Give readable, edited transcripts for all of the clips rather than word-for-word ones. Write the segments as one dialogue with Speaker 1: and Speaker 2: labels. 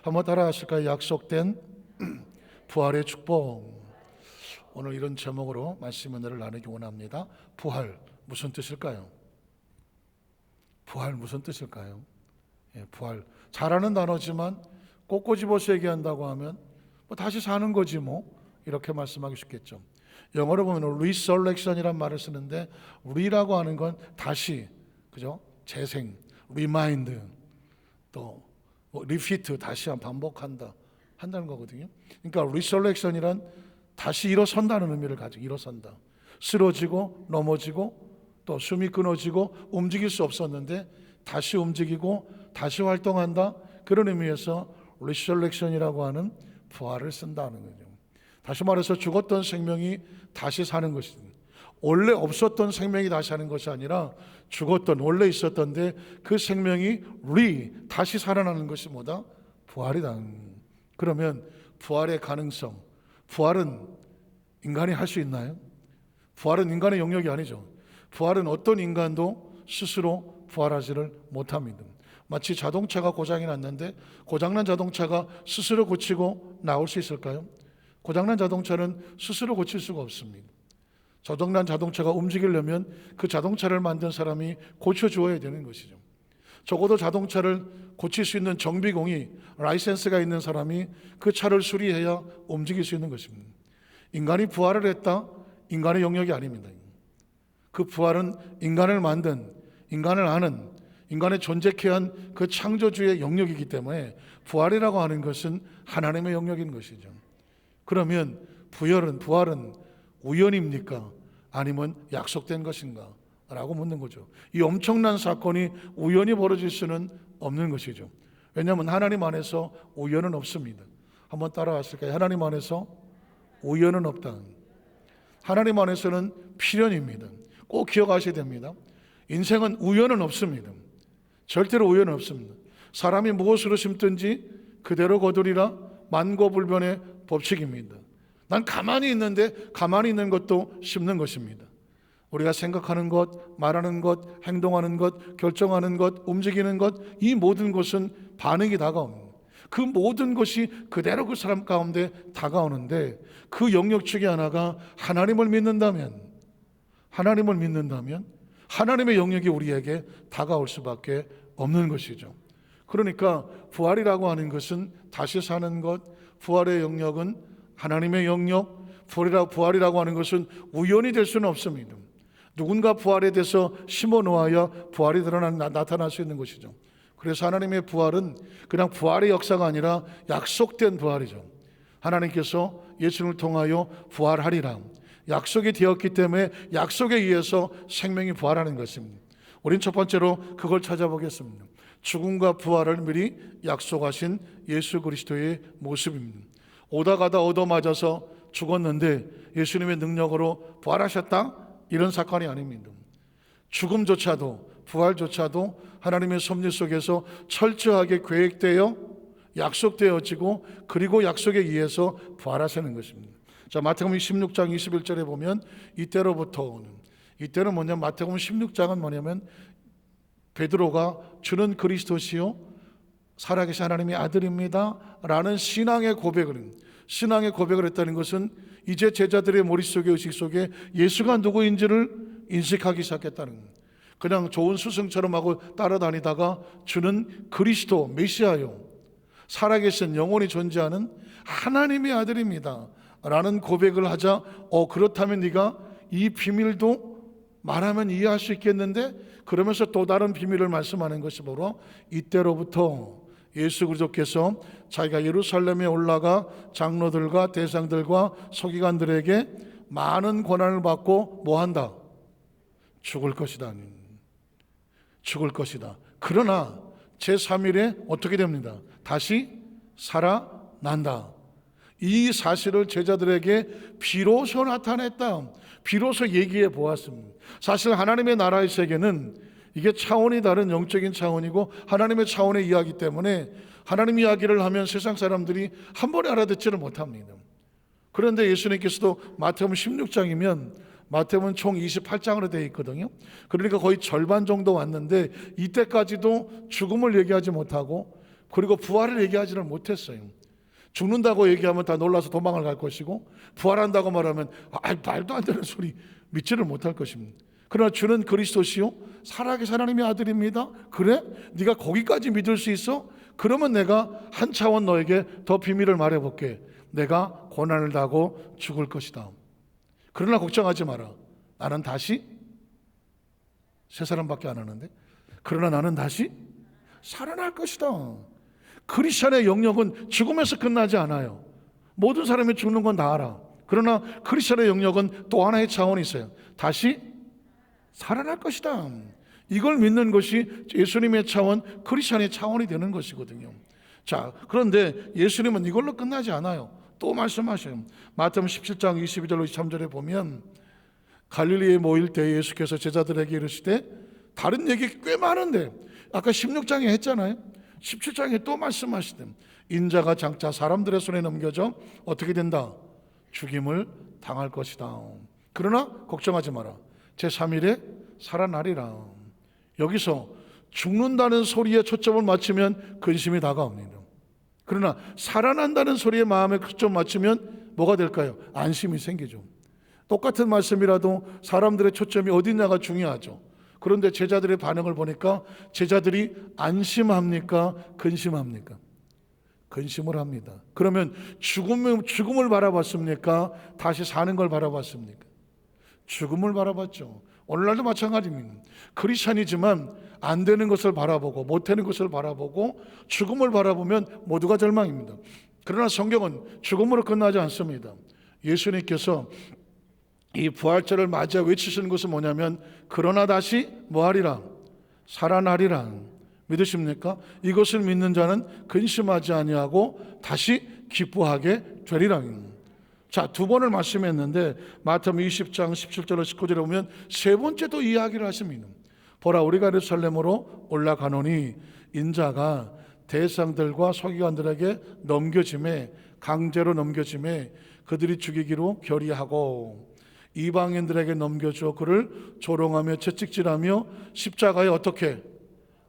Speaker 1: 한번 따라하실까요? 약속된 부활의 축복. 오늘 이런 제목으로 말씀 은혜를 나누기 원합니다. 부활 무슨 뜻일까요? 부활 무슨 뜻일까요? 부활 잘하는 단어지만 꼭 꼬집어서 얘기한다고 하면 다시 사는 거지 이렇게 말씀하기 쉽겠죠. 영어로 보면 resurrection이란 말을 쓰는데 re라고 하는 건 다시, 그죠? 재생, remind, 또 repeat, 다시 반복한다, 한다는 거거든요. 그러니까 resurrection이란 다시 일어선다는 의미를 가지고, 일어선다, 쓰러지고 넘어지고 또 숨이 끊어지고 움직일 수 없었는데 다시 움직이고 다시 활동한다, 그런 의미에서 resurrection이라고 하는 부활을 쓴다는 거죠. 다시 말해서 죽었던 생명이 다시 사는 것입니다. 원래 없었던 생명이 다시 사는 것이 아니라 죽었던, 원래 있었던데 그 생명이 다시 살아나는 것이 뭐다? 부활이다. 그러면 부활의 가능성, 부활은 인간이 할 수 있나요? 부활은 인간의 영역이 아니죠. 부활은 어떤 인간도 스스로 부활하지를 못합니다. 마치 자동차가 고장이 났는데 고장난 자동차가 스스로 고치고 나올 수 있을까요? 고장난 자동차는 스스로 고칠 수가 없습니다. 고장난 자동차가 움직이려면 그 자동차를 만든 사람이 고쳐주어야 되는 것이죠. 적어도 자동차를 고칠 수 있는 정비공이, 라이센스가 있는 사람이 그 차를 수리해야 움직일 수 있는 것입니다. 인간이 부활을 했다? 인간의 영역이 아닙니다. 그 부활은 인간을 만든, 인간을 아는, 인간의 존재케 한 그 창조주의 영역이기 때문에 부활이라고 하는 것은 하나님의 영역인 것이죠. 그러면 부활은 우연입니까? 아니면 약속된 것인가? 라고 묻는 거죠. 이 엄청난 사건이 우연히 벌어질 수는 없는 것이죠. 왜냐하면 하나님 안에서 우연은 없습니다. 한번 따라하실까요? 하나님 안에서 우연은 없다. 하나님 안에서는 필연입니다. 꼭 기억하셔야 됩니다. 인생은 우연은 없습니다. 절대로 우연은 없습니다. 사람이 무엇으로 심든지 그대로 거두리라, 만고불변의 법칙입니다. 난 가만히 있는데 가만히 있는 것도 심는 것입니다. 우리가 생각하는 것, 말하는 것, 행동하는 것, 결정하는 것, 움직이는 것, 이 모든 것은 반응이 다가옵니다. 그 모든 것이 그대로 그 사람 가운데 다가오는데 그 영역 중에 하나가 하나님을 믿는다면 하나님의 영역이 우리에게 다가올 수밖에 없는 것이죠. 그러니까 부활이라고 하는 것은 다시 사는 것, 부활의 영역은 하나님의 영역, 부활이라고 하는 것은 우연이 될 수는 없습니다. 누군가 부활에 대해서 심어 놓아야 부활이 나타날 수 있는 것이죠. 그래서 하나님의 부활은 그냥 부활의 역사가 아니라 약속된 부활이죠. 하나님께서 예수를 통하여 부활하리라 약속이 되었기 때문에 약속에 의해서 생명이 부활하는 것입니다. 우린 첫 번째로 그걸 찾아보겠습니다. 죽음과 부활을 미리 약속하신 예수 그리스도의 모습입니다. 오다 가다 얻어맞아서 죽었는데 예수님의 능력으로 부활하셨다? 이런 사건이 아닙니다. 죽음조차도, 부활조차도 하나님의 섭리 속에서 철저하게 계획되어 약속되어지고 그리고 약속에 의해서 부활하시는 것입니다. 자, 마태복음 16장 21절에 보면 이때는 뭐냐면 마태복음 16장은 뭐냐면 베드로가 주는 그리스도시요 살아계신 하나님의 아들입니다 라는 신앙의 고백을 했다는 것은 이제 제자들의 머릿속에, 의식 속에 예수가 누구인지를 인식하기 시작했다는 겁니다. 그냥 좋은 스승처럼 하고 따라다니다가 주는 그리스도, 메시아요, 살아계신 영원히 존재하는 하나님의 아들입니다 라는 고백을 하자, 그렇다면 네가 이 비밀도 말하면 이해할 수 있겠는데, 그러면서 또 다른 비밀을 말씀하는 것이 바로 이때로부터 예수 그리스도께서 자기가 예루살렘에 올라가 장로들과 대장들과 서기관들에게 많은 권한을 받고 뭐한다? 죽을 것이다. 그러나 제3일에 어떻게 됩니다? 다시 살아난다. 이 사실을 제자들에게 비로소 나타냈다. 비로소 얘기해 보았습니다. 사실 하나님의 나라의 세계는 이게 차원이 다른 영적인 차원이고 하나님의 차원의 이야기 때문에 하나님 이야기를 하면 세상 사람들이 한 번에 알아듣지를 못합니다. 그런데 예수님께서도 마태복음 16장이면 마태복음은 총 28장으로 되어 있거든요. 그러니까 거의 절반 정도 왔는데 이때까지도 죽음을 얘기하지 못하고 그리고 부활을 얘기하지는 못했어요. 죽는다고 얘기하면 다 놀라서 도망을 갈 것이고, 부활한다고 말하면 말도 안 되는 소리, 믿지를 못할 것입니다. 그러나 주는 그리스도시요 살아계신 하나님의 아들입니다. 그래? 네가 거기까지 믿을 수 있어? 그러면 내가 한 차원 너에게 더 비밀을 말해볼게. 내가 고난을 당하고 죽을 것이다. 그러나 걱정하지 마라. 나는 다시, 세 사람밖에 안 하는데, 그러나 나는 다시 살아날 것이다. 크리스천의 영역은 죽음에서 끝나지 않아요. 모든 사람이 죽는 건 다 알아. 그러나 크리스천의 영역은 또 하나의 차원이 있어요. 다시 살아날 것이다. 이걸 믿는 것이 예수님의 차원, 크리스천의 차원이 되는 것이거든요. 자, 그런데 예수님은 이걸로 끝나지 않아요. 또 말씀하셔요. 마태복음 17장 22절로 23절에 보면 갈릴리에 모일 때 예수께서 제자들에게 이르시되, 다른 얘기 꽤 많은데 아까 16장에 했잖아요. 17장에 또 말씀하시되, 인자가 장차 사람들의 손에 넘겨져 어떻게 된다? 죽임을 당할 것이다. 그러나 걱정하지 마라. 제3일에 살아나리라. 여기서 죽는다는 소리에 초점을 맞추면 근심이 다가옵니다. 그러나 살아난다는 소리에 마음에 초점 맞추면 뭐가 될까요? 안심이 생기죠. 똑같은 말씀이라도 사람들의 초점이 어디냐가 중요하죠. 그런데 제자들의 반응을 보니까 제자들이 안심합니까? 근심합니까? 근심을 합니다. 그러면 죽음을 바라봤습니까? 다시 사는 걸 바라봤습니까? 죽음을 바라봤죠. 오늘날도 마찬가지입니다. 크리스찬이지만 안 되는 것을 바라보고 못 되는 것을 바라보고 죽음을 바라보면 모두가 절망입니다. 그러나 성경은 죽음으로 끝나지 않습니다. 예수님께서 이 부활절을 맞이해 외치시는 것은 뭐냐면, 그러나 다시 뭐하리라? 살아나리라. 믿으십니까? 이것을 믿는 자는 근심하지 아니하고 다시 기뻐하게 되리라. 자, 두 번을 말씀했는데 마태복음 20장 17절로 19절에 보면 세 번째도 이야기를 하십니다. 보라, 우리가 예루살렘으로 올라가노니 인자가 대상들과 서기관들에게 넘겨짐에, 강제로 넘겨짐에 그들이 죽이기로 결의하고 이방인들에게 넘겨줘 그를 조롱하며 채찍질하며 십자가에 어떻게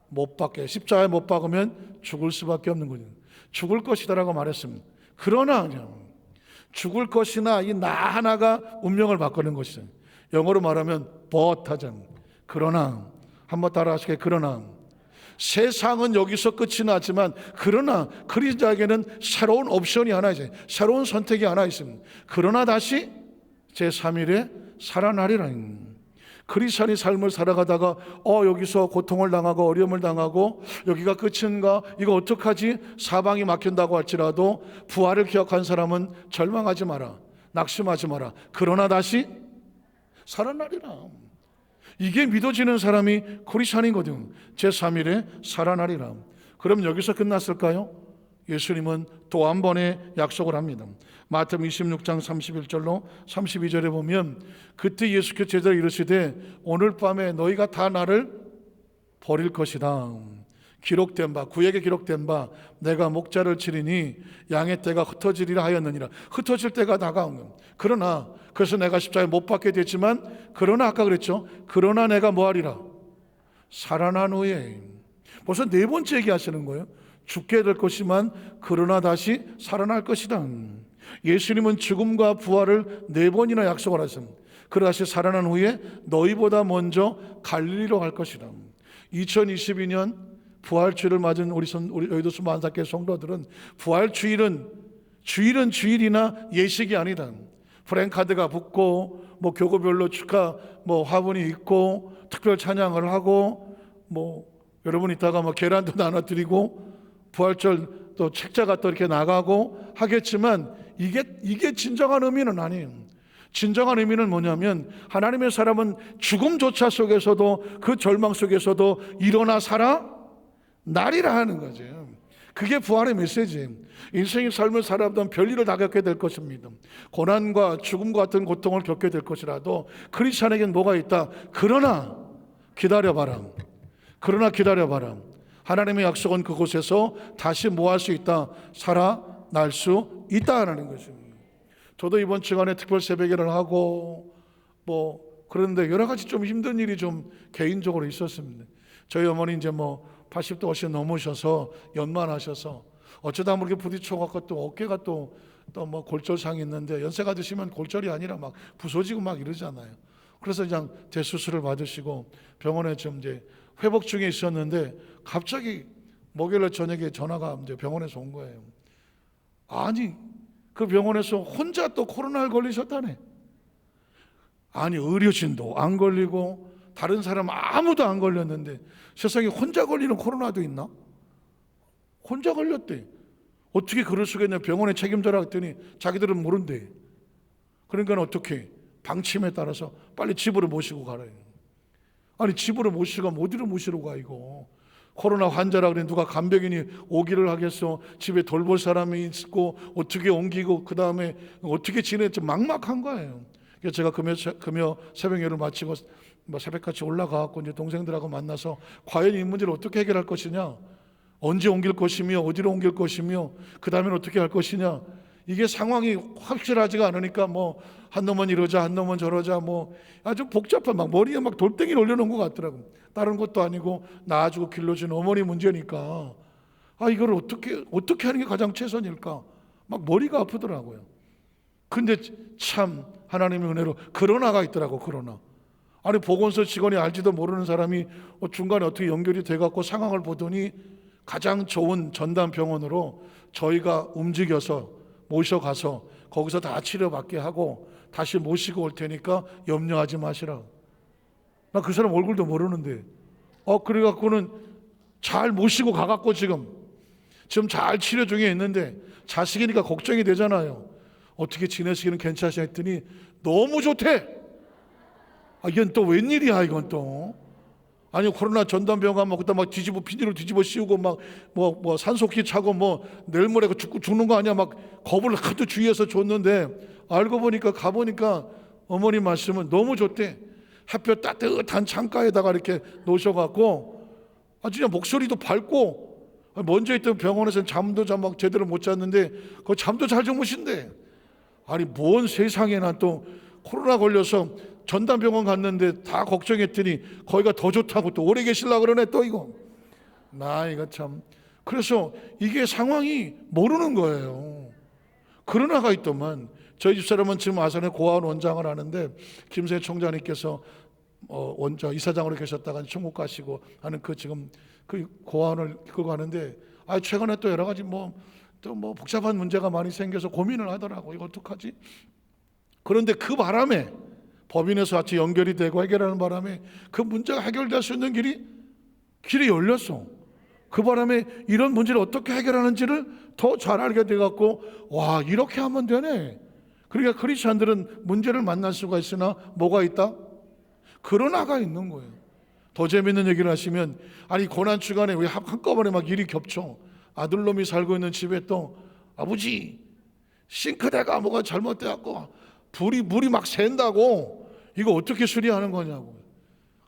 Speaker 1: 못 박게, 십자가에 못 박으면 죽을 수밖에 없는 거죠. 죽을 것이다라고 말했습니다. 그러나 죽을 것이나 이 나 하나가 운명을 바꾸는 것이죠. 영어로 말하면 but 하잖아요. 그러나, 한번 따라 하시게. 그러나 세상은 여기서 끝이 나지만 그러나 그리스도에게는 새로운 옵션이 하나 있어요. 새로운 선택이 하나 있습니다. 그러나 다시 제3일에 살아나리라. 그리스도의 삶을 살아가다가 여기서 고통을 당하고 어려움을 당하고 여기가 끝인가, 이거 어떡하지, 사방이 막힌다고 할지라도 부활을 기억한 사람은 절망하지 마라, 낙심하지 마라. 그러나 다시 살아나리라. 이게 믿어지는 사람이 크리스찬이거든요. 제3일에 살아나리라. 그럼 여기서 끝났을까요? 예수님은 또 한 번의 약속을 합니다. 마태복음 26장 31절로 32절에 보면 그때 예수께서 제자들에게 이르시되, 오늘 밤에 너희가 다 나를 버릴 것이다. 기록된 바, 구약에 기록된 바, 내가 목자를 치리니 양의 떼가 흩어지리라 하였느니라. 흩어질 때가 다가온 겁니다. 그러나, 그래서 내가 십자가에 못 박게 됐지만, 그러나 아까 그랬죠. 그러나 내가 뭐하리라? 살아난 후에. 벌써 네 번째 얘기하시는 거예요. 죽게 될 것이지만 그러나 다시 살아날 것이다. 예수님은 죽음과 부활을 네 번이나 약속을 하셨습니다. 그러다시 살아난 후에 너희보다 먼저 갈릴리로 갈 것이다. 2022년 부활주일을 맞은 우리 여의도 만사교회 성도들은 부활주일은 주일이나 예식이 아니다. 프랭카드가 붙고 교구별로 축하 화분이 있고 특별 찬양을 하고 여러분 이따가 계란도 나눠드리고 부활절 또 책자가 또 이렇게 나가고 하겠지만 이게 진정한 의미는 아니에요. 진정한 의미는 뭐냐면 하나님의 사람은 죽음조차 속에서도 그 절망 속에서도 일어나 살아나리라 하는 거죠. 그게 부활의 메시지예요. 인생의 삶을 살아보면 별일을 다 겪게 될 것입니다. 고난과 죽음과 같은 고통을 겪게 될 것이라도 크리스찬에겐 뭐가 있다? 그러나 기다려봐라. 하나님의 약속은 그곳에서 다시 뭐 할 수 있다? 살아날 수 있다는 것입니다. 저도 이번 주간에 특별 새벽기를 하고 그런데 여러 가지 좀 힘든 일이 좀 개인적으로 있었습니다. 저희 어머니 이제 80도 훨씬 넘으셔서 연만하셔서 어쩌다 모르게 부딪혀갖고 또 어깨가 또 뭐 골절상이 있는데 연세가 드시면 골절이 아니라 막 부서지고 막 이러잖아요. 그래서 그냥 대수술을 받으시고 병원에 좀 이제 회복 중에 있었는데 갑자기 목요일 저녁에 전화가 이제 병원에서 온 거예요. 아니 그 병원에서 혼자 또 코로나를 걸리셨다네. 아니 의료진도 안 걸리고 다른 사람 아무도 안 걸렸는데 세상에 혼자 걸리는 코로나도 있나? 혼자 걸렸대. 어떻게 그럴 수가 있냐. 병원에 책임져라 했더니 자기들은 모른대. 그러니까 어떻게 방침에 따라서 빨리 집으로 모시고 가라. 아니 집으로 모시고 가면 어디로 모시러 가 이거. 코로나 환자라 그래 누가 간병인이 오기를 하겠어. 집에 돌볼 사람이 있고 어떻게 옮기고 그 다음에 어떻게 지낼지 막막한 거예요. 그래서 제가 금요 새벽 예를 마치고 새벽같이 올라가고 이제 동생들하고 만나서 과연 이 문제를 어떻게 해결할 것이냐, 언제 옮길 것이며 어디로 옮길 것이며 그 다음엔 어떻게 할 것이냐. 이게 상황이 확실하지가 않으니까 뭐 한 놈은 이러자 한 놈은 저러자 뭐 아주 복잡한 막 머리에 막 돌덩이를 올려놓은 것 같더라고. 다른 것도 아니고 낳아주고 길러준 어머니 문제니까 이걸 어떻게 하는 게 가장 최선일까 막 머리가 아프더라고요. 근데 참 하나님의 은혜로 그러나가 있더라고. 그러나 아니 보건소 직원이 알지도 모르는 사람이 중간에 어떻게 연결이 돼갖고 상황을 보더니 가장 좋은 전담 병원으로 저희가 움직여서 모셔가서 거기서 다 치료받게 하고 다시 모시고 올 테니까 염려하지 마시라. 나 그 사람 얼굴도 모르는데 그래갖고는 잘 모시고 가갖고 지금 잘 치료 중에 있는데 자식이니까 걱정이 되잖아요. 어떻게 지내시기는 괜찮으시 했더니 너무 좋대. 이건 또 웬일이야 이건 또. 아니 코로나 전담병 가면 그때 막 비닐을 뒤집어 씌우고 막 뭐 산소키 차고 뭐 내일 모레 죽는 거 아니야 막 겁을 하도 주위에서 줬는데 알고 보니까 가보니까 어머니 말씀은 너무 좋대. 햇볕 따뜻한 창가에다가 이렇게 놓으셔갖고 진짜 목소리도 밝고 먼저 있던 병원에서는 잠도 막 제대로 못 잤는데 그 잠도 잘 주무신대. 아니 뭔 세상에나 또 코로나 걸려서 전담병원 갔는데 다 걱정했더니 거기가 더 좋다고 또 오래 계시려고 그러네 또 이거. 이거 참. 그래서 이게 상황이 모르는 거예요. 그러나가 있더만 저희 집사람은 지금 아산에 고아원 원장을 하는데 김세 총장님께서 이사장으로 계셨다가 천국 가시고 하는 지금 그 고아원을 이끌고 가는데 최근에 또 여러 가지 또 복잡한 문제가 많이 생겨서 고민을 하더라고. 이거 어떡하지? 그런데 그 바람에 법인에서 같이 연결이 되고 해결하는 바람에 그 문제가 해결될 수 있는 길이 열렸어. 그 바람에 이런 문제를 어떻게 해결하는지를 더 잘 알게 돼갖고 이렇게 하면 되네. 그러니까 크리스찬들은 문제를 만날 수가 있으나 뭐가 있다? 그러나가 있는 거예요. 더 재밌는 얘기를 하시면 고난 주간에 왜 한꺼번에 막 일이 겹쳐. 아들놈이 살고 있는 집에 또 아버지 싱크대가 뭐가 잘못돼갖고 물이 막 샌다고 이거 어떻게 수리하는 거냐고.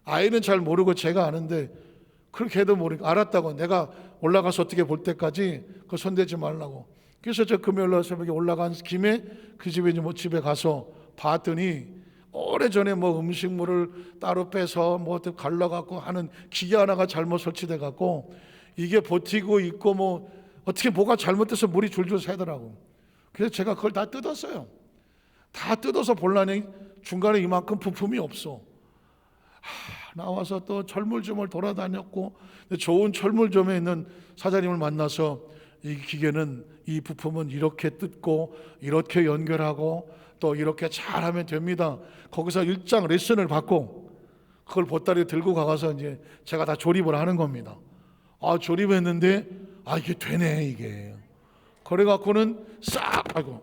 Speaker 1: 아이는 잘 모르고 제가 아는데 그렇게 해도 모르니까 알았다고. 내가 올라가서 어떻게 볼 때까지 그거 손대지 말라고. 그래서 저 금요일날 새벽에 올라간 김에 그 집에 집에 가서 봤더니 오래전에 음식물을 따로 빼서 갈라갖고 하는 기계 하나가 잘못 설치돼 갖고 이게 버티고 있고 어떻게 뭐가 잘못돼서 물이 줄줄 새더라고. 그래서 제가 그걸 다 뜯었어요. 다 뜯어서 볼라니 중간에 이만큼 부품이 없어. 나와서 또 철물점을 돌아다녔고 좋은 철물점에 있는 사장님을 만나서 이 기계는 이 부품은 이렇게 뜯고 이렇게 연결하고 또 이렇게 잘하면 됩니다. 거기서 일장 레슨을 받고 그걸 보따리 들고 가서 이제 제가 다 조립을 하는 겁니다. 조립했는데 이게 되네 이게. 그래갖고는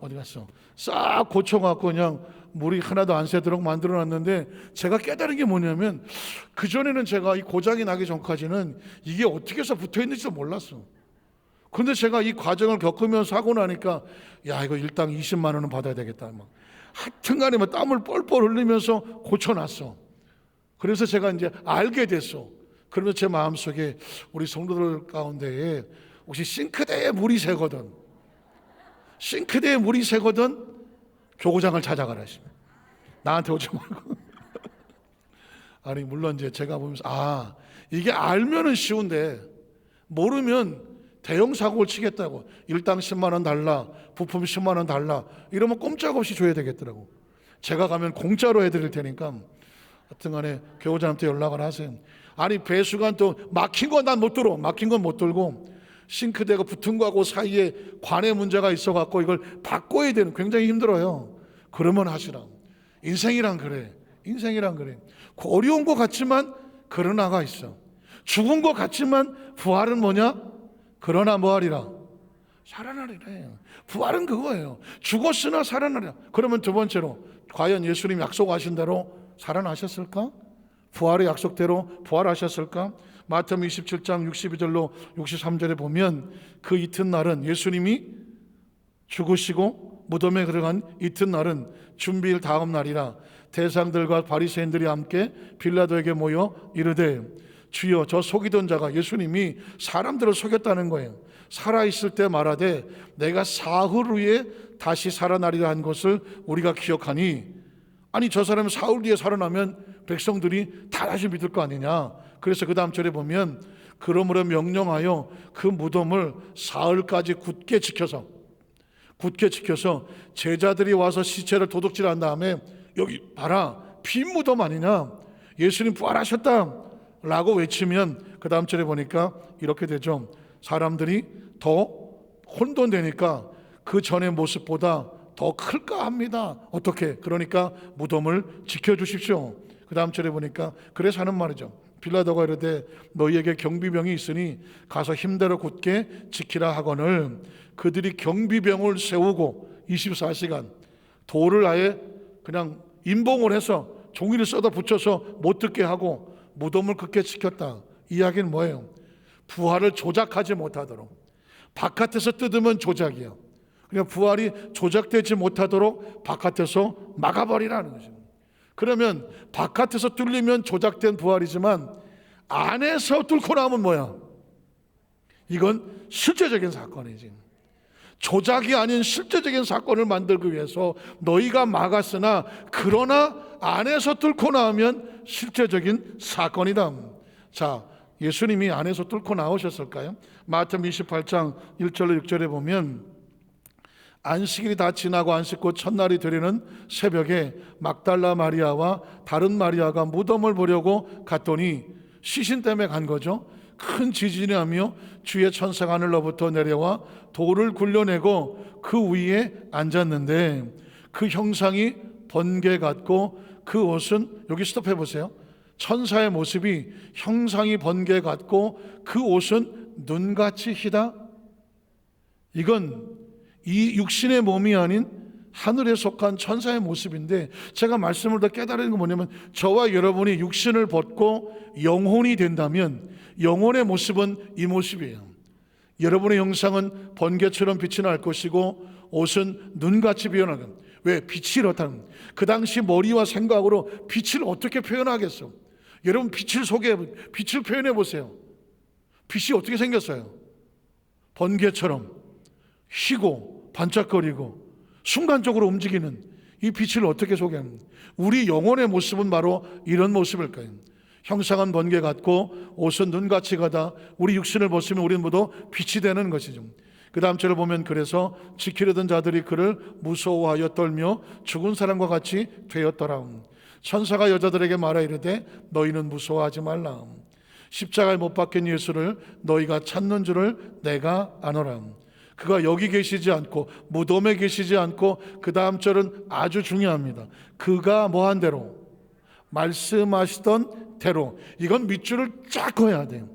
Speaker 1: 어디 갔어? 싹 고쳐갖고 그냥 물이 하나도 안 새도록 만들어놨는데 제가 깨달은 게 뭐냐면 그전에는 제가 이 고장이 나기 전까지는 이게 어떻게 해서 붙어있는지도 몰랐어. 그런데 제가 이 과정을 겪으면서 하고 나니까 이거 일당 20만 원은 받아야 되겠다. 하여튼간에 땀을 뻘뻘 흘리면서 고쳐놨어. 그래서 제가 이제 알게 됐어. 그러면서 제 마음속에 우리 성도들 가운데에 혹시 싱크대에 물이 새거든 교구장을 찾아가라. 나한테 오지 말고. 물론 이제 제가 보면서 이게 알면은 쉬운데 모르면 대형 사고를 치겠다고. 일당 10만 원 달라, 부품 10만 원 달라 이러면 꼼짝없이 줘야 되겠더라고. 제가 가면 공짜로 해드릴 테니까 하여튼간에 교우장한테 연락을 하세요. 아니 배수관 또 막힌 건 난 못 들어. 막힌 건 못 들고 싱크대가 붙은 거하고 사이에 관에 문제가 있어갖고 이걸 바꿔야 되는, 굉장히 힘들어요. 그러면 하시라. 인생이란 그래. 인생이란 그래. 어려운 것 같지만 그러나가 있어. 죽은 것 같지만 부활은 뭐냐? 그러나 뭐하리라? 살아나리라. 부활은 그거예요. 죽었으나 살아나리라. 그러면 두 번째로, 과연 예수님 약속하신 대로 살아나셨을까? 부활의 약속대로 부활하셨을까? 마태복음 27장 62절로 63절에 보면 그 이튿날은, 예수님이 죽으시고 무덤에 들어간 이튿날은 준비일 다음 날이라 대상들과 바리새인들이 함께 빌라도에게 모여 이르되 주여, 저 속이던 자가, 예수님이 사람들을 속였다는 거예요. 살아있을 때 말하되 내가 사흘 후에 다시 살아나리라 한 것을 우리가 기억하니, 아니 저 사람이 사흘 뒤에 살아나면 백성들이 다 다시 믿을 거 아니냐. 그래서 그 다음 절에 보면 그러므로 명령하여 그 무덤을 사흘까지 굳게 지켜서 제자들이 와서 시체를 도둑질한 다음에 여기 봐라, 빈 무덤 아니냐, 예수님 부활하셨다 라고 외치면 그 다음 절에 보니까 이렇게 되죠. 사람들이 더 혼돈되니까 그 전의 모습보다 더 클까 합니다. 어떻게? 그러니까 무덤을 지켜주십시오. 그 다음 절에 보니까 그래서 하는 말이죠. 빌라도가 이르되 너희에게 경비병이 있으니 가서 힘대로 굳게 지키라 하거늘 그들이 경비병을 세우고 24시간 돌을 아예 그냥 임봉을 해서 종이를 써다 붙여서 못 듣게 하고 무덤을 굳게 지켰다. 이야기는 뭐예요? 부활을 조작하지 못하도록, 바깥에서 뜯으면 조작이에요. 그러니까 부활이 조작되지 못하도록 바깥에서 막아버리라는 거죠. 그러면 바깥에서 뚫리면 조작된 부활이지만 안에서 뚫고 나오면 뭐야? 이건 실제적인 사건이지. 조작이 아닌 실제적인 사건을 만들기 위해서 너희가 막았으나 그러나 안에서 뚫고 나오면 실제적인 사건이다. 자, 예수님이 안에서 뚫고 나오셨을까요? 마태복음 28장 1절로 6절에 보면 안식일이 다 지나고 안식구 첫날이 되려는 새벽에 막달라 마리아와 다른 마리아가 무덤을 보려고 갔더니, 시신 때문에 간 거죠. 큰 지진이 나며 주의 천사가 하늘로부터 내려와 돌을 굴려내고 그 위에 앉았는데 그 형상이 번개 같고 그 옷은, 여기 스톱해 보세요. 천사의 모습이 형상이 번개 같고 그 옷은 눈같이 희다. 이건 이 육신의 몸이 아닌 하늘에 속한 천사의 모습인데, 제가 말씀을 더 깨달은 건 뭐냐면, 저와 여러분이 육신을 벗고 영혼이 된다면 영혼의 모습은 이 모습이에요. 여러분의 형상은 번개처럼 빛이 날 것이고 옷은 눈같이 변하는. 왜? 빛이 이렇다는. 그 당시 머리와 생각으로 빛을 어떻게 표현하겠어? 여러분 빛을 표현해 보세요. 빛이 어떻게 생겼어요? 번개처럼 희고 반짝거리고 순간적으로 움직이는 이 빛을 어떻게 소개합니까? 우리 영혼의 모습은 바로 이런 모습일까요? 형상은 번개 같고 옷은 눈같이 가다. 우리 육신을 벗으면 우리는 모두 빛이 되는 것이죠. 그 다음 절을 보면 그래서 지키려던 자들이 그를 무서워하여 떨며 죽은 사람과 같이 되었더라. 천사가 여자들에게 말하 이르되 너희는 무서워하지 말라. 십자가에 못 박힌 예수를 너희가 찾는 줄을 내가 아노라. 그가 여기 계시지 않고 무덤에 계시지 않고, 그 다음 절은 아주 중요합니다. 그가 뭐한 대로, 말씀하시던 대로. 이건 밑줄을 쫙 그어야 돼요.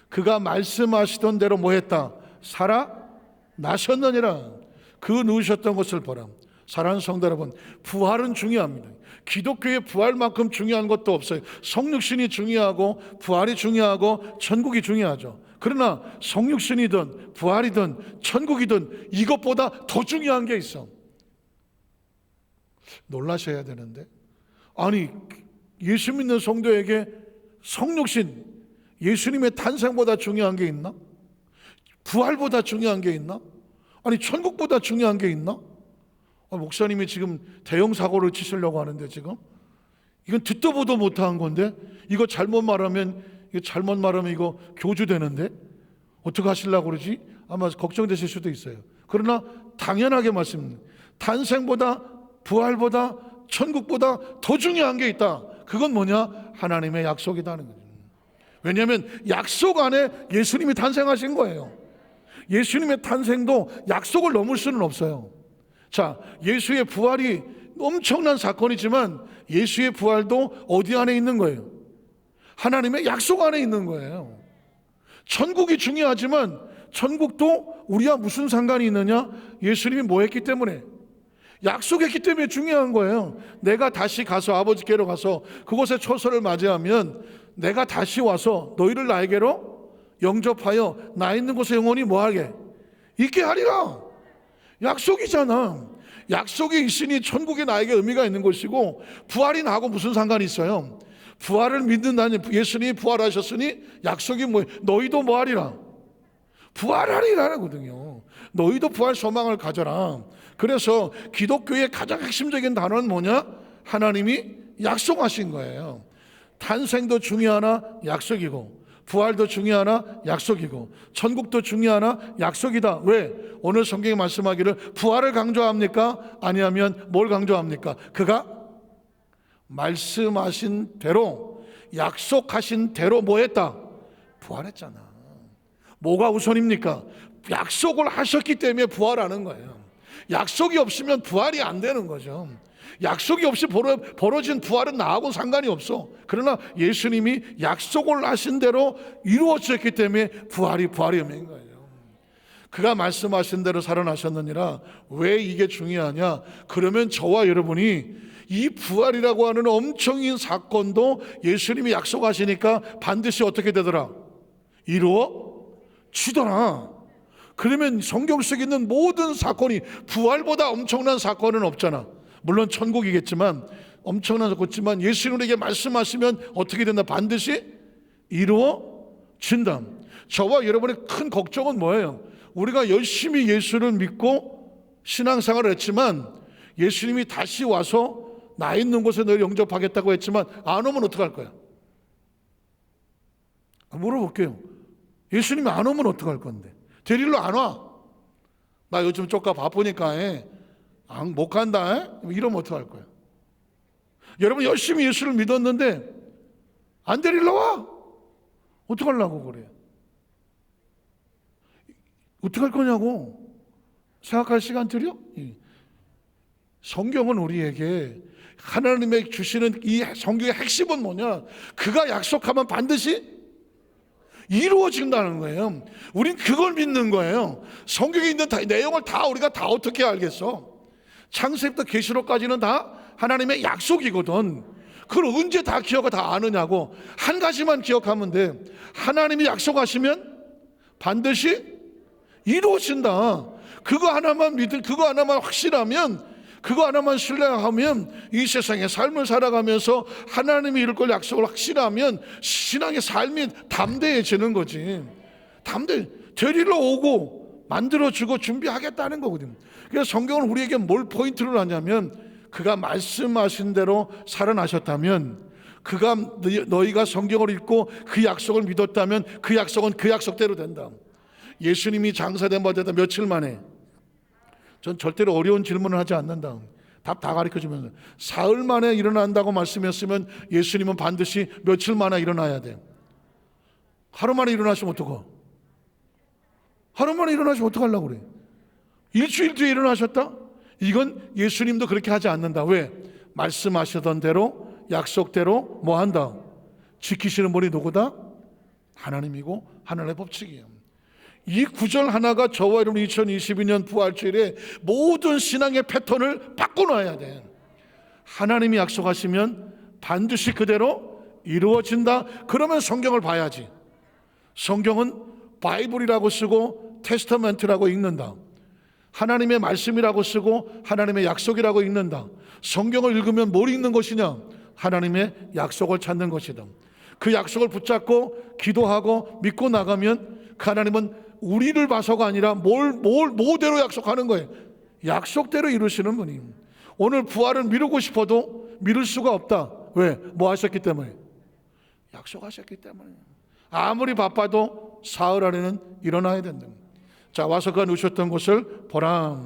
Speaker 1: 그가 말씀하시던 대로 뭐 했다? 살아나셨느니라. 그 누우셨던 것을 보라. 사랑하는 성도 여러분, 부활은 중요합니다. 기독교의 부활만큼 중요한 것도 없어요. 성육신이 중요하고 부활이 중요하고 천국이 중요하죠. 그러나 성육신이든 부활이든 천국이든 이것보다 더 중요한 게 있어. 놀라셔야 되는데, 아니 예수 믿는 성도에게 성육신, 예수님의 탄생보다 중요한 게 있나? 부활보다 중요한 게 있나? 아니 천국보다 중요한 게 있나? 목사님이 지금 대형 사고를 치시려고 하는데, 지금 이건 듣도 보도 못한 건데, 이거 잘못 말하면 이거 교주되는데, 어떻게 하시려고 그러지? 아마 걱정되실 수도 있어요. 그러나 당연하게 말씀합니다. 탄생보다, 부활보다, 천국보다 더 중요한 게 있다. 그건 뭐냐? 하나님의 약속이다는 거죠. 왜냐하면 약속 안에 예수님이 탄생하신 거예요. 예수님의 탄생도 약속을 넘을 수는 없어요. 자, 예수의 부활이 엄청난 사건이지만 예수의 부활도 어디 안에 있는 거예요? 하나님의 약속 안에 있는 거예요. 천국이 중요하지만 천국도 우리와 무슨 상관이 있느냐? 예수님이 뭐 했기 때문에? 약속했기 때문에 중요한 거예요. 내가 다시 가서 아버지께로 가서 그곳에 초소를 맞이하면 내가 다시 와서 너희를 나에게로 영접하여 나 있는 곳에 영원히 뭐하게? 있게 하리라. 약속이잖아. 약속이 있으니 천국이 나에게 의미가 있는 것이고 부활이 나하고 무슨 상관이 있어요? 부활을 믿는다니 예수님이 부활하셨으니 약속이 뭐예요? 너희도 뭐하리라? 부활하리라거든요. 너희도 부활 소망을 가져라. 그래서 기독교의 가장 핵심적인 단어는 뭐냐? 하나님이 약속하신 거예요. 탄생도 중요하나 약속이고 부활도 중요하나 약속이고 천국도 중요하나 약속이다. 왜? 오늘 성경이 말씀하기를 부활을 강조합니까? 아니하면 뭘 강조합니까? 그가 말씀하신 대로 약속하신 대로 뭐 했다? 부활했잖아. 뭐가 우선입니까? 약속을 하셨기 때문에 부활하는 거예요. 약속이 없으면 부활이 안 되는 거죠. 약속이 없이 벌어진 부활은 나하고는 상관이 없어. 그러나 예수님이 약속을 하신 대로 이루어졌기 때문에 부활이 의미인 거예요. 그가 말씀하신 대로 살아나셨느니라. 왜 이게 중요하냐? 그러면 저와 여러분이 이 부활이라고 하는 엄청난 사건도 예수님이 약속하시니까 반드시 어떻게 되더라? 이루어지더라. 그러면 성경 속에 있는 모든 사건이 부활보다 엄청난 사건은 없잖아. 물론 천국이겠지만 엄청난 사건이지만 예수님에게 말씀하시면 어떻게 된다? 반드시 이루어진다. 저와 여러분의 큰 걱정은 뭐예요? 우리가 열심히 예수를 믿고 신앙생활을 했지만 예수님이 다시 와서 나 있는 곳에 너를 영접하겠다고 했지만 안 오면 어떡할 거야? 물어볼게요. 예수님이 안 오면 어떡할 건데? 데리러 안 와. 나 요즘 조금 바쁘니까 못 간다. 이러면 어떡할 거야? 여러분 열심히 예수를 믿었는데 안 데리러 와? 어떡하려고 그래? 어떡할 거냐고 생각할 시간 드려? 성경은 우리에게 하나님의 주시는 이 성경의 핵심은 뭐냐? 그가 약속하면 반드시 이루어진다는 거예요. 우린 그걸 믿는 거예요. 성경에 있는 내용을 다 우리가 다 어떻게 알겠어? 창세기부터 계시록까지는 다 하나님의 약속이거든. 그걸 언제 다 기억을 다 아느냐고. 한 가지만 기억하면 돼. 하나님이 약속하시면 반드시 이루어진다. 그거 하나만 그거 하나만 확실하면, 그거 하나만 신뢰하면 이 세상의 삶을 살아가면서 하나님이 이룰 걸 약속을 확실하면 신앙의 삶이 담대해지는 거지. 데리러 오고 만들어주고 준비하겠다는 거거든. 그래서 성경은 우리에게 뭘 포인트를 하냐면 그가 말씀하신 대로 살아나셨다면, 그가 너희가 성경을 읽고 그 약속을 믿었다면 그 약속은 그 약속대로 된다. 예수님이 장사된 바 되다 며칠 만에, 전 절대로 어려운 질문을 하지 않는다. 답 다 가르쳐주면서 사흘 만에 일어난다고 말씀했으면 예수님은 반드시 며칠 만에 일어나야 돼. 하루 만에 일어나시면 어떡해? 하루 만에 일어나시면 어떡하려고 그래? 일주일 뒤에 일어나셨다? 이건 예수님도 그렇게 하지 않는다. 왜? 말씀하시던 대로 약속대로 뭐 한다? 지키시는 분이 누구다? 하나님이고 하나님의 법칙이에요. 이 구절 하나가 저와 여러분 2022년 부활주일에 모든 신앙의 패턴을 바꿔놔야 돼. 하나님이 약속하시면 반드시 그대로 이루어진다. 그러면 성경을 봐야지. 성경은 바이블이라고 쓰고 테스터멘트라고 읽는다. 하나님의 말씀이라고 쓰고 하나님의 약속이라고 읽는다. 성경을 읽으면 뭘 읽는 것이냐? 하나님의 약속을 찾는 것이다. 그 약속을 붙잡고 기도하고 믿고 나가면 그 하나님은 우리를 봐서가 아니라 뭐대로 약속하는 거예요. 약속대로 이루시는 분이. 오늘 부활을 미루고 싶어도 미룰 수가 없다. 왜? 뭐 하셨기 때문에? 약속하셨기 때문에. 아무리 바빠도 사흘 안에는 일어나야 된다. 자, 와서 그가 누우셨던 곳을 보라.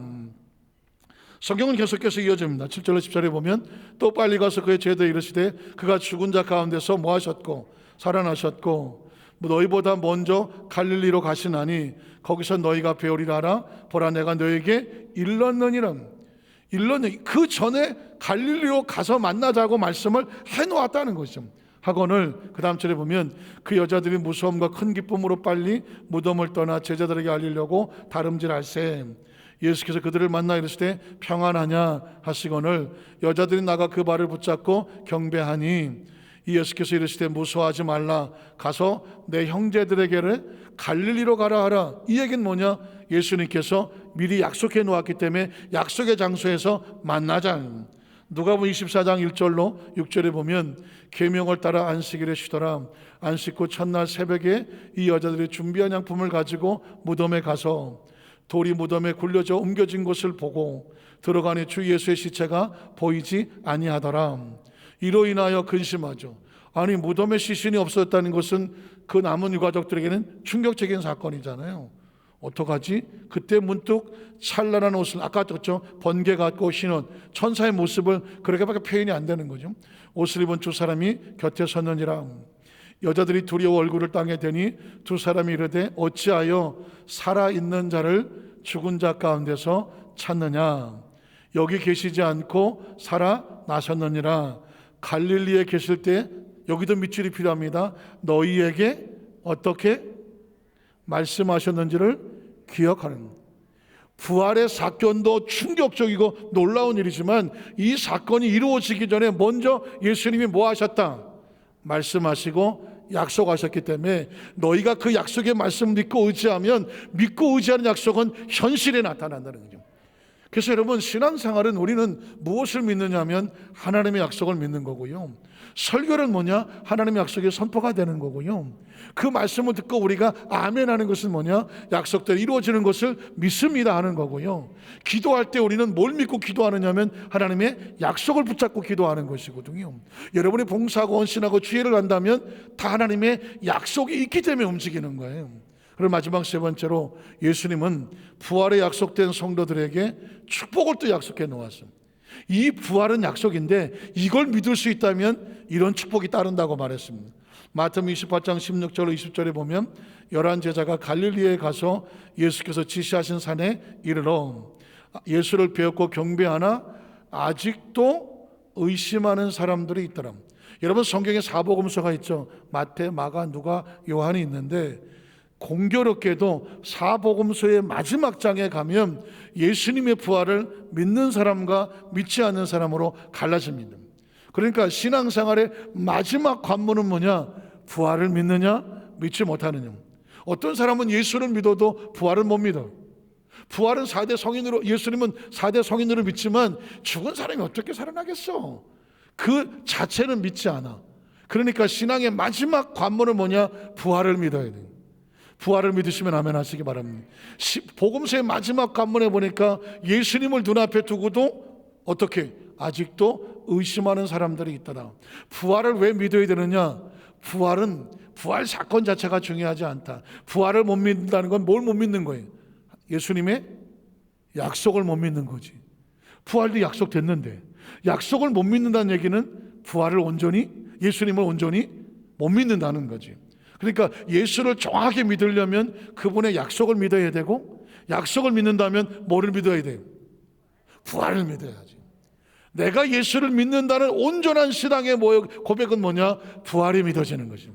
Speaker 1: 성경은 계속해서 이어집니다. 7절로 10절에 보면 또 빨리 가서 그의 제자에 이르시되 그가 죽은 자 가운데서 뭐 하셨고 살아나셨고 너희보다 먼저 갈릴리로 가시나니 거기서 너희가 배우리라 하라. 보라, 내가 너에게 일렀느니라. 그 전에 갈릴리로 가서 만나자고 말씀을 해놓았다는 것이죠. 하거늘 그 다음 절에 보면 그 여자들이 무서움과 큰 기쁨으로 빨리 무덤을 떠나 제자들에게 알리려고 다름질할세. 예수께서 그들을 만나 이르시되 평안하냐 하시거늘 여자들이 나가 그 발을 붙잡고 경배하니 이 예수께서 이르시되 무서워하지 말라. 가서 내 형제들에게를 갈릴리로 가라 하라. 이 얘기는 뭐냐? 예수님께서 미리 약속해 놓았기 때문에 약속의 장소에서 만나자. 누가복음 24장 1절로 6절에 보면 계명을 따라 안식일에 쉬더라. 안식 후 첫날 새벽에 이 여자들이 준비한 양품을 가지고 무덤에 가서 돌이 무덤에 굴려져 옮겨진 것을 보고 들어가니 주 예수의 시체가 보이지 아니하더라. 이로 인하여 근심하죠. 아니, 무덤에 시신이 없어졌다는 것은 그 남은 유가족들에게는 충격적인 사건이잖아요. 어떡하지? 그때 문득 찬란한 옷을, 아까 떴죠, 번개 같고 흰 옷, 천사의 모습을 그렇게밖에 표현이 안 되는 거죠. 옷을 입은 두 사람이 곁에 섰느니라. 여자들이 두려워 얼굴을 땅에 대니 두 사람이 이르되 어찌하여 살아있는 자를 죽은 자 가운데서 찾느냐? 여기 계시지 않고 살아나셨느니라. 갈릴리에 계실 때, 여기도 밑줄이 필요합니다. 너희에게 어떻게 말씀하셨는지를 기억하는. 부활의 사건도 충격적이고 놀라운 일이지만 이 사건이 이루어지기 전에 먼저 예수님이 뭐 하셨다? 말씀하시고 약속하셨기 때문에 너희가 그 약속의 말씀을 믿고 의지하면 믿고 의지하는 약속은 현실에 나타난다는 거죠. 그래서 여러분, 신앙생활은 우리는 무엇을 믿느냐 하면 하나님의 약속을 믿는 거고요. 설교는 뭐냐? 하나님의 약속이 선포가 되는 거고요. 그 말씀을 듣고 우리가 아멘 하는 것은 뭐냐? 약속대로 이루어지는 것을 믿습니다 하는 거고요. 기도할 때 우리는 뭘 믿고 기도하느냐 하면 하나님의 약속을 붙잡고 기도하는 것이거든요. 여러분이 봉사하고 헌신하고 주의를 한다면 다 하나님의 약속이 있기 때문에 움직이는 거예요. 그리고 마지막 세 번째로 예수님은 부활에 약속된 성도들에게 축복을 또 약속해 놓았습니다. 이 부활은 약속인데 이걸 믿을 수 있다면 이런 축복이 따른다고 말했습니다. 마태복음 28장 16절로 20절에 보면 11 제자가 갈릴리에 가서 예수께서 지시하신 산에 이르러 예수를 배웠고 경배하나 아직도 의심하는 사람들이 있더라. 여러분, 성경에 사복음서가 있죠. 마태, 마가, 누가, 요한이 있는데 공교롭게도 사복음서의 마지막 장에 가면 예수님의 부활을 믿는 사람과 믿지 않는 사람으로 갈라집니다. 그러니까 신앙생활의 마지막 관문은 뭐냐? 부활을 믿느냐 믿지 못하느냐. 어떤 사람은 예수를 믿어도 부활을 못 믿어. 부활은 4대 성인으로, 예수님은 4대 성인으로 믿지만 죽은 사람이 어떻게 살아나겠어? 그 자체는 믿지 않아. 그러니까 신앙의 마지막 관문은 뭐냐? 부활을 믿어야 돼요. 부활을 믿으시면 아멘 하시기 바랍니다. 복음서의 마지막 관문에 보니까 예수님을 눈앞에 두고도 어떻게 아직도 의심하는 사람들이 있더라. 부활을 왜 믿어야 되느냐? 부활은 부활 사건 자체가 중요하지 않다. 부활을 못 믿는다는 건 뭘 못 믿는 거예요? 예수님의 약속을 못 믿는 거지. 부활도 약속됐는데 약속을 못 믿는다는 얘기는 부활을 온전히, 예수님을 온전히 못 믿는다는 거지. 그러니까 예수를 정확히 믿으려면 그분의 약속을 믿어야 되고, 약속을 믿는다면 뭐를 믿어야 돼요? 부활을 믿어야지. 내가 예수를 믿는다는 온전한 신앙의 고백은 뭐냐? 부활이 믿어지는 거죠.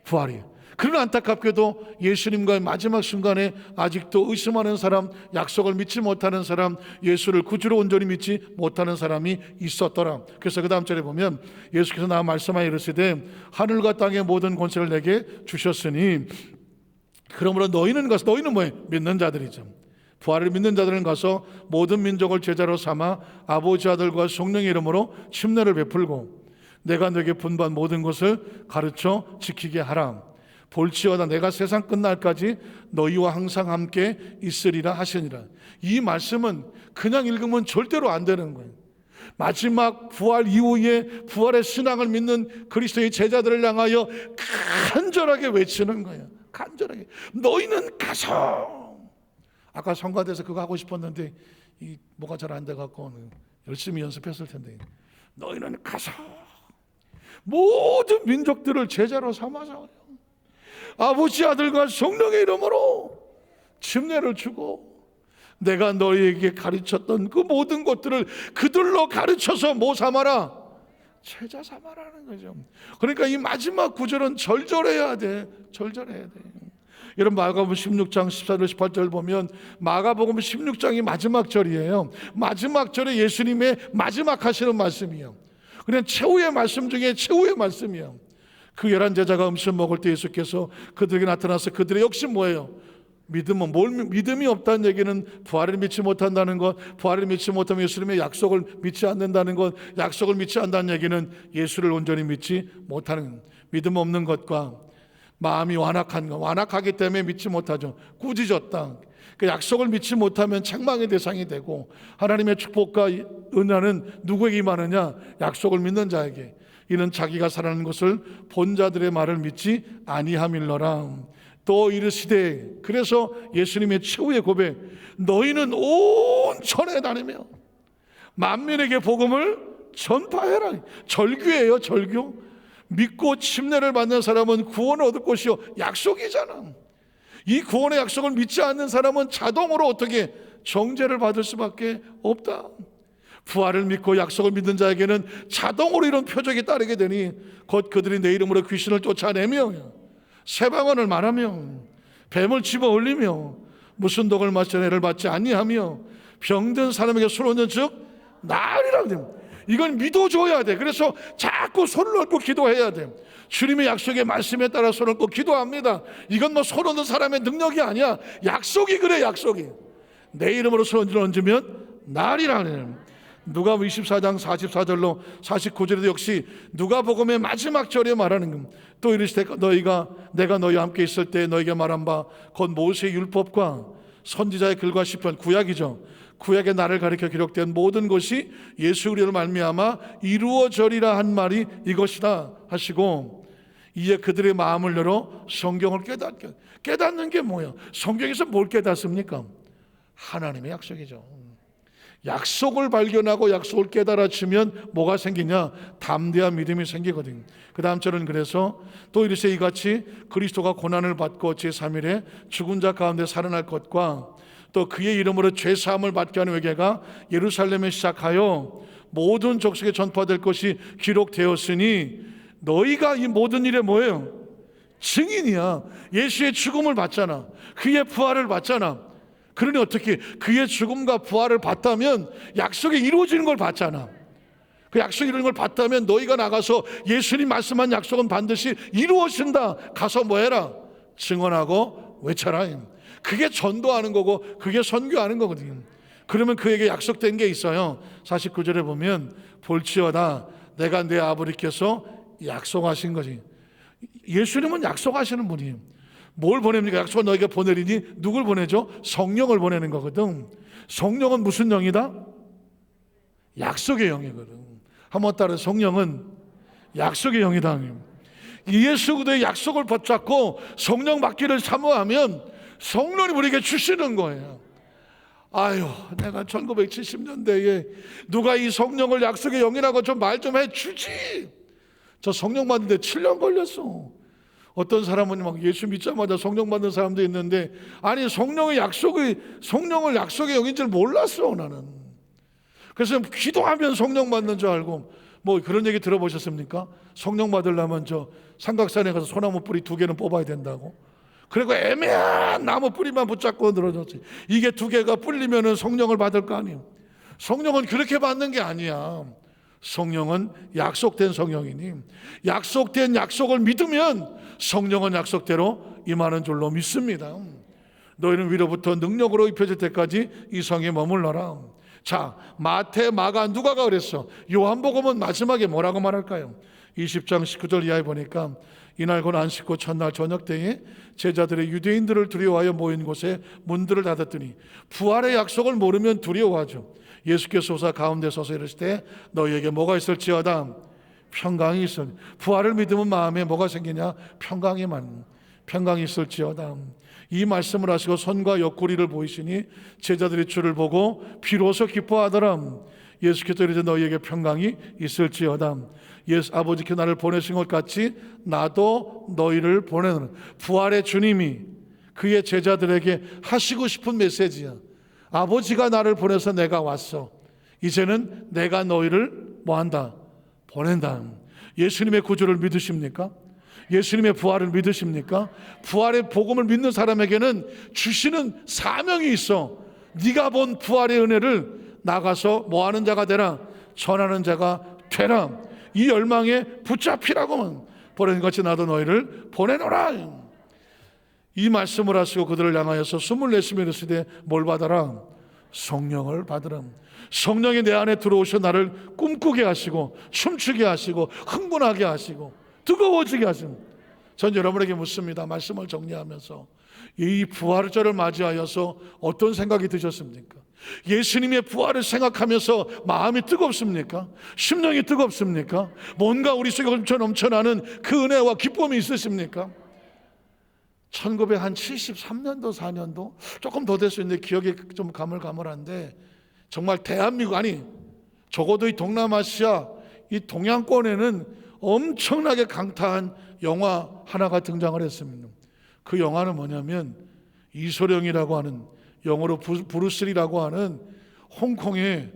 Speaker 1: 부활이. 그러나 안타깝게도 예수님과의 마지막 순간에 아직도 의심하는 사람, 약속을 믿지 못하는 사람, 예수를 구주로 온전히 믿지 못하는 사람이 있었더라. 그래서 그 다음 절에 보면 예수께서 나와 말씀하여 이르시되 하늘과 땅의 모든 권세를 내게 주셨으니 그러므로 너희는 가서, 너희는 뭐예요? 믿는 자들이죠. 부활을 믿는 자들은 가서 모든 민족을 제자로 삼아 아버지, 아들과 성령의 이름으로 침례를 베풀고 내가 너에게 분부한 모든 것을 가르쳐 지키게 하라. 볼지어다 내가 세상 끝날까지 너희와 항상 함께 있으리라 하시니라. 이 말씀은 그냥 읽으면 절대로 안 되는 거예요. 마지막 부활 이후에 부활의 신앙을 믿는 그리스도의 제자들을 향하여 간절하게 외치는 거예요. 간절하게. 너희는 가서. 아까 성가대에서 그거 하고 싶었는데 뭐가 잘 안 돼갖고 열심히 연습했을 텐데, 너희는 가서 모든 민족들을 제자로 삼아서 아버지, 아들과 성령의 이름으로 침례를 주고 내가 너희에게 가르쳤던 그 모든 것들을 그들로 가르쳐서 뭐 삼아라? 제자 삼아라는 거죠. 그러니까 이 마지막 구절은 절절해야 돼. 절절해야 돼. 여러분, 마가복음 16장 14절 18절 보면 마가복음 16장이 마지막 절이에요. 마지막 절에 예수님의 마지막 하시는 말씀이에요. 그냥 최후의 말씀 중에 최후의 말씀이에요. 그 11 제자가 음식 먹을 때 예수께서 그들에게 나타나서 그들의 역시 뭐예요? 믿음이 없다는 얘기는 부활을 믿지 못한다는 것, 부활을 믿지 못하면 예수님의 약속을 믿지 않는다는 것, 약속을 믿지 않는다는 얘기는 예수를 온전히 믿지 못하는, 믿음 없는 것과 마음이 완악한 것, 완악하기 때문에 믿지 못하죠. 꾸짖었다. 그 약속을 믿지 못하면 책망의 대상이 되고, 하나님의 축복과 은혜는 누구에게 임하느냐? 약속을 믿는 자에게. 이는 자기가 살아나는 것을 본 자들의 말을 믿지 아니함일러라. 또 이르시되, 그래서 예수님의 최후의 고백, 너희는 온 천에 다니며 만민에게 복음을 전파해라. 절규예요, 절규. 믿고 침례를 받는 사람은 구원을 얻을 것이요, 약속이잖아. 이 구원의 약속을 믿지 않는 사람은 자동으로 어떻게 정죄를 받을 수밖에 없다. 부활을 믿고 약속을 믿는 자에게는 자동으로 이런 표적이 따르게 되니 곧 그들이 내 이름으로 귀신을 쫓아내며 세방언을 말하며 뱀을 집어 올리며 무슨 독을 마시는 애를 받지 아니하며 병든 사람에게 손 얹은 즉 나으리라. 이건 믿어줘야 돼. 그래서 자꾸 손을 얹고 기도해야 돼. 주님의 약속의 말씀에 따라 손을 얹고 기도합니다. 이건 뭐 손 얹는 사람의 능력이 아니야. 약속이 그래, 약속이. 내 이름으로 손을 얹으면 나으리라. 누가복음 24장 44절로 49절에도 역시 누가복음의 마지막 절에 말하는 겁니다. 또 이르시되 내가 너희와 함께 있을 때 너희에게 말한 바 곧 모세의 율법과 선지자의 글과 시편, 구약이죠. 구약의 나를 가리켜 기록된 모든 것이 예수 그리스도로 말미암아 이루어져리라 한 말이 이것이다 하시고, 이에 그들의 마음을 열어 성경을 깨닫는 게 뭐예요? 성경에서 뭘 깨닫습니까? 하나님의 약속이죠. 약속을 발견하고 약속을 깨달아지면 뭐가 생기냐? 담대한 믿음이 생기거든요. 그 다음 절은 그래서 또 이르시되 이같이 그리스도가 고난을 받고 제3일에 죽은 자 가운데 살아날 것과 또 그의 이름으로 죄사함을 받게 하는 회개가 예루살렘에 시작하여 모든 족속에 전파될 것이 기록되었으니 너희가 이 모든 일에 뭐예요? 증인이야. 예수의 죽음을 봤잖아. 그의 부활을 봤잖아. 그러니 어떻게 그의 죽음과 부활을 봤다면 약속이 이루어지는 걸 봤잖아. 그 약속이 이루어지는 걸 봤다면 너희가 나가서 예수님 말씀한 약속은 반드시 이루어진다. 가서 뭐해라? 증언하고 외쳐라. 그게 전도하는 거고 그게 선교하는 거거든요. 그러면 그에게 약속된 게 있어요. 49절에 보면 볼지어다 내가 내 아버지께서 약속하신 거지. 예수님은 약속하시는 분이에요. 뭘 보냅니까? 약속을 너희가 보내리니 누굴 보내죠? 성령을 보내는 거거든. 성령은 무슨 영이다? 약속의 영이거든. 한번 따라, 성령은 약속의 영이다. 예수 그리스도의 약속을 붙잡고 성령 받기를 사모하면 성령이 우리에게 주시는 거예요. 아유, 내가 1970년대에 누가 이 성령을 약속의 영이라고 좀 말 좀 해주지. 저 성령 받는데 7년 걸렸어. 어떤 사람은 막 예수 믿자마자 성령 받는 사람도 있는데, 아니 성령을 약속의 영인 줄 몰랐어 나는. 그래서 기도하면 성령 받는 줄 알고, 뭐 그런 얘기 들어보셨습니까? 성령 받으려면 저 삼각산에 가서 소나무 뿌리 2개는 뽑아야 된다고. 그리고 애매한 나무 뿌리만 붙잡고 늘어졌지. 이게 2개가 뿌리면은 성령을 받을 거 아니에요. 성령은 그렇게 받는 게 아니야. 성령은 약속된 성령이니 약속된 약속을 믿으면 성령은 약속대로 임하는 줄로 믿습니다. 너희는 위로부터 능력으로 입혀질 때까지 이 성에 머물러라. 자, 마태, 마가, 누가가 그랬어. 요한복음은 마지막에 뭐라고 말할까요? 20장 19절 이하에 보니까 이날 곧 안식구 첫날 저녁 때에 제자들이 유대인들을 두려워하여 모인 곳에 문들을 닫았더니 부활의 약속을 모르면 두려워하죠. 예수께서 오사 가운데 서서 이르시되 너희에게 뭐가 있을지어다 평강이 있을. 부활을 믿으면 마음에 뭐가 생기냐? 평강이 있을지어다. 이 말씀을 하시고 손과 옆구리를 보이시니 제자들이 주를 보고 비로소 기뻐하더라. 예수께서 이르되 너희에게 평강이 있을지어다. 아버지께 나를 보내신 것 같이 나도 너희를 보내노라. 부활의 주님이 그의 제자들에게 하시고 싶은 메시지야. 아버지가 나를 보내서 내가 왔어. 이제는 내가 너희를 뭐한다? 보낸다. 예수님의 구주를 믿으십니까? 예수님의 부활을 믿으십니까? 부활의 복음을 믿는 사람에게는 주시는 사명이 있어. 네가 본 부활의 은혜를 나가서 뭐하는 자가 되라? 전하는 자가 되라. 이 열망에 붙잡히라고만 보내는 것이 나도 너희를 보내노라. 이 말씀을 하시고 그들을 향하여서 숨을 내쉬며 이르시되 뭘 받아라? 성령을 받으라. 성령이 내 안에 들어오셔 나를 꿈꾸게 하시고 춤추게 하시고 흥분하게 하시고 뜨거워지게 하시는. 전 여러분에게 묻습니다. 말씀을 정리하면서 이 부활절을 맞이하여서 어떤 생각이 드셨습니까? 예수님의 부활을 생각하면서 마음이 뜨겁습니까? 심령이 뜨겁습니까? 뭔가 우리 속에 넘쳐나는 그 은혜와 기쁨이 있으십니까? 1973년도 4년도 조금 더 됐었는데 기억이 좀 가물가물한데 정말 대한민국 아니 적어도 이 동남아시아 이 동양권에는 엄청나게 강타한 영화 하나가 등장을 했습니다. 그 영화는 뭐냐면 이소룡이라고 하는 영어로 브루스리라고 하는 홍콩의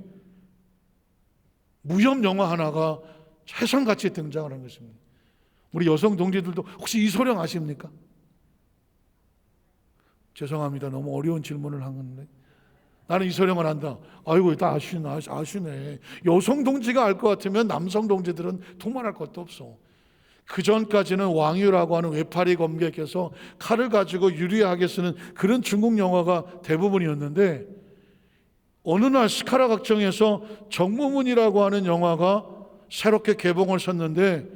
Speaker 1: 무협 영화 하나가 혜성같이 등장을 한 것입니다. 우리 여성 동지들도 혹시 이소룡 아십니까? 죄송합니다. 너무 어려운 질문을 한 건데 나는 이소룡을 안다. 아이고 다 아시네. 여성 동지가 알 것 같으면 남성 동지들은 통말할 것도 없어. 그 전까지는 왕유라고 하는 외파리 검객께서 칼을 가지고 유리하게 쓰는 그런 중국 영화가 대부분이었는데 어느 날 스카라 각정에서 정무문이라고 하는 영화가 새롭게 개봉을 섰는데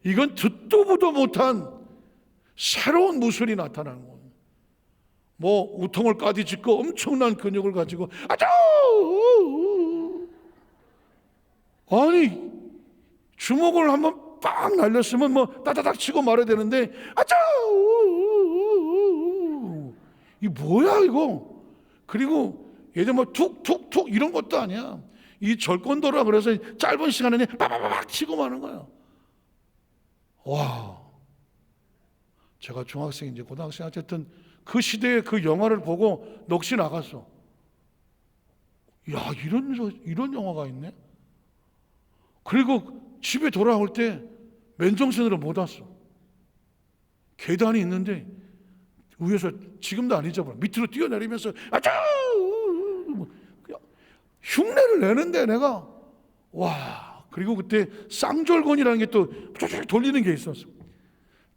Speaker 1: 이건 듣도 보도 못한 새로운 무술이 나타나는 거예요. 뭐 우통을 까디짓고 엄청난 근육을 가지고 아주 아니 주먹을 한번 빵 날렸으면 뭐 따다닥 치고 말아야 되는데 아주 이 뭐야 이거. 그리고 예전 뭐 툭툭툭 이런 것도 아니야. 이 절권도라 그래서 짧은 시간에 빠바바박 치고 마는 거야. 와, 제가 중학생인지 고등학생 어쨌든 그 시대에 그 영화를 보고 넋이 나갔어. 야, 이런 영화가 있네. 그리고 집에 돌아올 때 맨정신으로 못 왔어. 계단이 있는데 위에서 지금도 안 잊어버려. 밑으로 뛰어내리면서 아주 흉내를 내는데 내가 와. 그리고 그때 쌍절곤이라는 게 또 돌리는 게 있었어.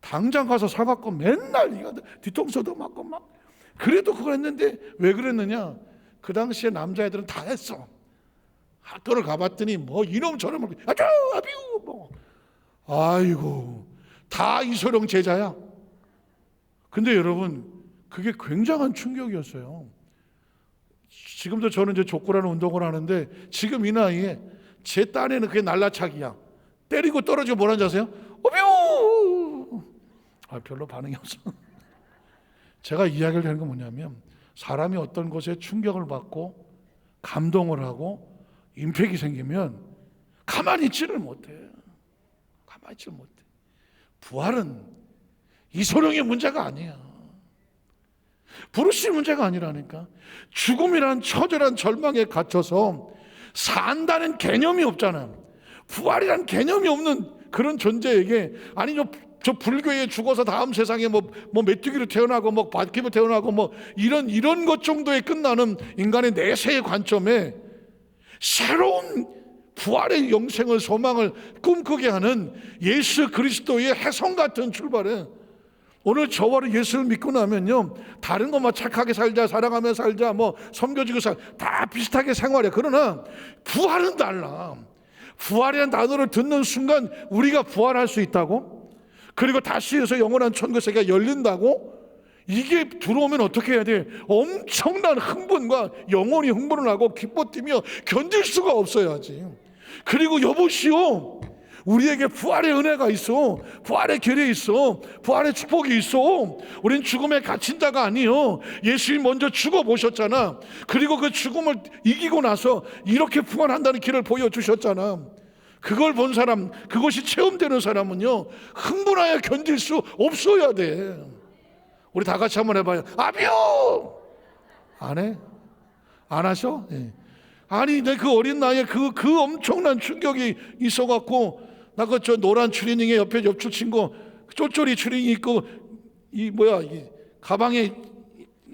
Speaker 1: 당장 가서 사갖고 맨날 이거 뒤통수도 맞고 막 그래도 그걸 했는데 왜 그랬느냐? 그 당시에 남자애들은 다 했어. 학교를 가봤더니 뭐 이놈저놈 아주 아비우 뭐 아이고 다 이소룡 제자야. 근데 여러분 그게 굉장한 충격이었어요. 지금도 저는 이제 족구라는 운동을 하는데 지금 이 나이에 제 딴에는 그게 날라차기야. 때리고 떨어지고 뭐라는 줄 아세요? 어비우. 별로 반응이 없어. 제가 이야기를 하는 건 뭐냐면 사람이 어떤 것에 충격을 받고 감동을 하고 임팩이 생기면 가만히 있지를 못해. 가만히 있지를 못해. 부활은 이소룡의 문제가 아니야. 브루스의 문제가 아니라니까. 죽음이란 처절한 절망에 갇혀서 산다는 개념이 없잖아. 부활이란 개념이 없는 그런 존재에게 아니 저 불교에 죽어서 다음 세상에 뭐 메뚜기로 태어나고 뭐 바퀴로 태어나고 뭐 이런 것 정도에 끝나는 인간의 내세의 관점에 새로운 부활의 영생을 소망을 꿈꾸게 하는 예수 그리스도의 혜성 같은 출발에 오늘 저와 예수를 믿고 나면요 다른 것만 착하게 살자 사랑하며 살자 뭐 섬겨주고 다 비슷하게 생활해. 그러나 부활은 달라. 부활이라는 단어를 듣는 순간 우리가 부활할 수 있다고? 그리고 다시 해서 영원한 천국 세계가 열린다고? 이게 들어오면 어떻게 해야 돼? 엄청난 흥분과 영혼이 흥분을 하고 기뻐 뛰며 견딜 수가 없어야지. 그리고 여보시오, 우리에게 부활의 은혜가 있어. 부활의 길이 있어. 부활의 축복이 있어. 우린 죽음에 갇힌 자가 아니요. 예수님 먼저 죽어보셨잖아. 그리고 그 죽음을 이기고 나서 이렇게 부활한다는 길을 보여주셨잖아. 그걸 본 사람, 그것이 체험되는 사람은요, 흥분하여 견딜 수 없어야 돼. 우리 다 같이 한번 해봐요. 아비요! 안 해? 안 하셔? 네. 아니, 내 그 어린 나이에 그 엄청난 충격이 있어갖고, 나 그 저 노란 추리닝에 옆에 옆줄 친구 쫄쫄이 추리닝 입고 이 가방에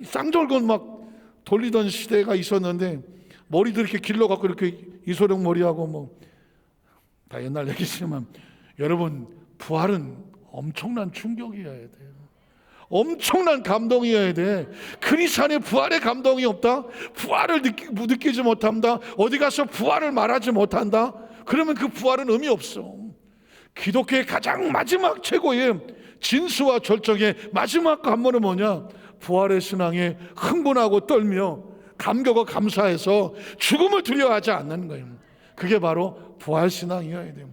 Speaker 1: 쌍절곤 막 돌리던 시대가 있었는데, 머리도 이렇게 길러갖고 이렇게 이소룡 머리하고 뭐 다 옛날 얘기지만, 여러분, 부활은 엄청난 충격이어야 돼요. 엄청난 감동이어야 돼. 그리스도 안에 부활의 감동이 없다? 부활을 느끼지 못한다? 어디 가서 부활을 말하지 못한다? 그러면 그 부활은 의미 없어. 기독교의 가장 마지막 최고의 진수와 절정의 마지막 관문은 뭐냐? 부활의 신앙에 흥분하고 떨며 감격과 감사해서 죽음을 두려워하지 않는 거예요. 그게 바로 부활 신앙이어야 돼요.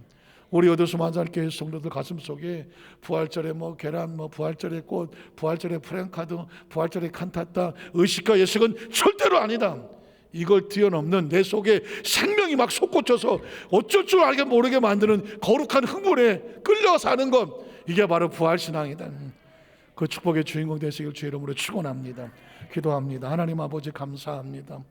Speaker 1: 우리 어디서 만날교회 성도들 가슴속에 부활절에 뭐 계란, 뭐 부활절에 꽃, 부활절에 프랭카드, 부활절에 칸타타, 의식과 예식은 절대로 아니다. 이걸 뛰어넘는 내 속에 생명이 막 솟구쳐서 어쩔 줄 알게 모르게 만드는 거룩한 흥분에 끌려 사는 것, 이게 바로 부활신앙이다. 그 축복의 주인공 되시길 주 이름으로 축원합니다. 기도합니다. 하나님 아버지 감사합니다.